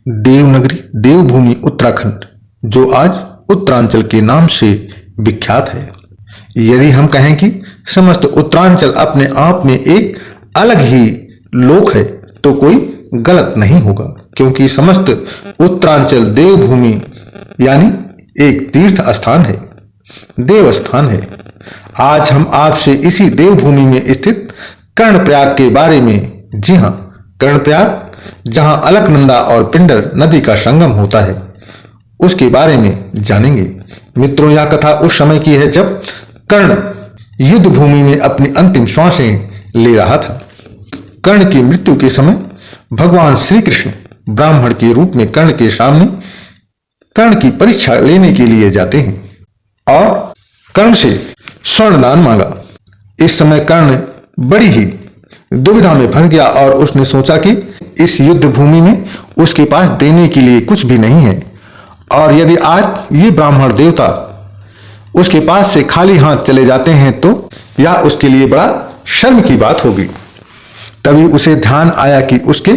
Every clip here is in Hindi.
देवनगरी देवभूमि उत्तराखंड, जो आज उत्तरांचल के नाम से विख्यात है। यदि हम कहें कि समस्त उत्तरांचल अपने आप में एक अलग ही लोक है तो कोई गलत नहीं होगा, क्योंकि समस्त उत्तरांचल देवभूमि यानी एक तीर्थ स्थान है, देवस्थान है। आज हम आपसे इसी देवभूमि में स्थित कर्णप्रयाग के बारे में, जी हाँ, कर्णप्रयाग, जहां अलकनंदा और पिंडर नदी का संगम होता है, उसके बारे में जानेंगे। मित्रों, यह कथा उस समय की है जब कर्ण युद्ध भूमि में अपनी अंतिम श्वासें ले रहा था। कर्ण की मृत्यु के समय भगवान श्री कृष्ण ब्राह्मण के रूप में कर्ण के सामने कर्ण की परीक्षा लेने के लिए जाते हैं और कर्ण से स्वर्ण दान मांगा। इस समय कर्ण बड़ी ही दुविधा में फंस गया और उसने सोचा कि इस युद्ध भूमि में उसके पास देने के लिए कुछ भी नहीं है, और यदि आज ये ब्राह्मण देवता उसके पास से खाली हाथ चले जाते हैं तो यह उसके लिए बड़ा शर्म की बात होगी। तभी उसे ध्यान आया कि उसके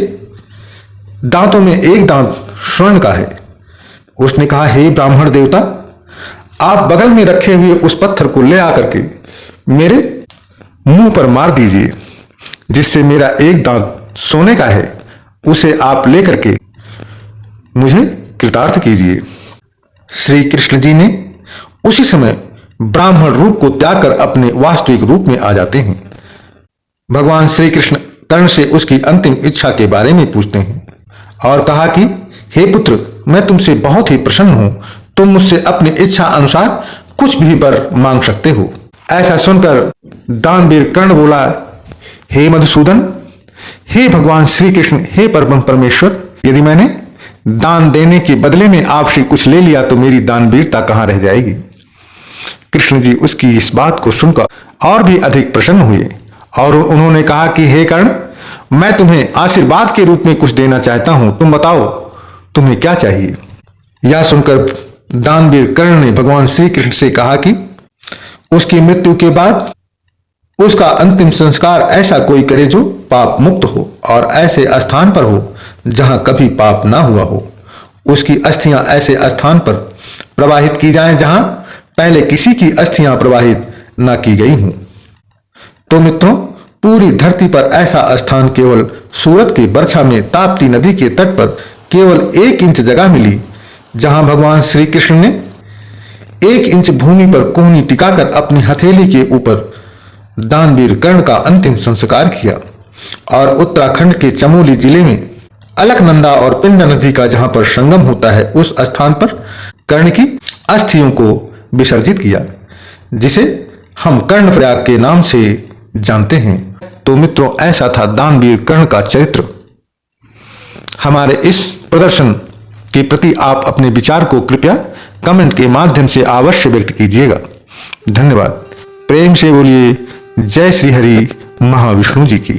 दांतों में एक दांत स्वर्ण का है। उसने कहा, हे ब्राह्मण देवता, आप बगल में रखे हुए उस पत्थर को ले आकर के मेरे मुंह पर मार दीजिए, जिससे मेरा एक दांत सोने का है उसे आप लेकर के मुझे कृतार्थ कीजिए। श्री कृष्ण जी ने उसी समय ब्राह्मण रूप को त्याग कर अपने वास्तविक रूप में आ जाते हैं। भगवान श्री कृष्ण कर्ण से उसकी अंतिम इच्छा के बारे में पूछते हैं और कहा कि हे पुत्र, मैं तुमसे बहुत ही प्रसन्न हूं, तुम मुझसे अपनी इच्छा अनुसार कुछ भी वर मांग सकते हो। ऐसा सुनकर दानवीर कर्ण बोला, हे मधुसूदन, हे भगवान श्री कृष्ण, हे परम परमेश्वर, यदि मैंने दान देने के बदले में आपसे कुछ ले लिया तो मेरी दानवीरता कहां रह जाएगी। कृष्ण जी उसकी इस बात को सुनकर और भी अधिक प्रसन्न हुए और उन्होंने कहा कि हे कर्ण, मैं तुम्हें आशीर्वाद के रूप में कुछ देना चाहता हूं, तुम बताओ तुम्हें क्या चाहिए। यह सुनकर दानवीर कर्ण ने भगवान श्री कृष्ण से कहा कि उसकी मृत्यु के बाद उसका अंतिम संस्कार ऐसा कोई करे जो पाप मुक्त हो और ऐसे स्थान पर हो जहां कभी पाप ना हुआ हो। उसकी अस्थियां ऐसे स्थान पर प्रवाहित की जाएं जहां पहले किसी की अस्थियां प्रवाहित ना की गई हों। तो मित्रों, पूरी धरती पर ऐसा स्थान केवल सूरत के बरछा में ताप्ती नदी के तट पर केवल 1 इंच जगह मिली, जहां भगवान श्री कृष्ण ने 1 इंच भूमि पर कोहनी टिकाकर अपनी हथेली के ऊपर दानवीर कर्ण का अंतिम संस्कार किया। और उत्तराखंड के चमोली जिले में अलकनंदा और पिंड नदी का जहां पर संगम होता है, उस स्थान पर कर्ण की अस्थियों को विसर्जित किया, जिसे हम कर्णप्रयाग के नाम से जानते हैं। तो मित्रों, ऐसा था दानवीर कर्ण का चरित्र। हमारे इस प्रदर्शन के प्रति आप अपने विचार को कृपया कमेंट के माध्यम से अवश्य व्यक्त कीजिएगा। धन्यवाद। प्रेम से बोलिए जय श्री हरि महाविष्णु जी की।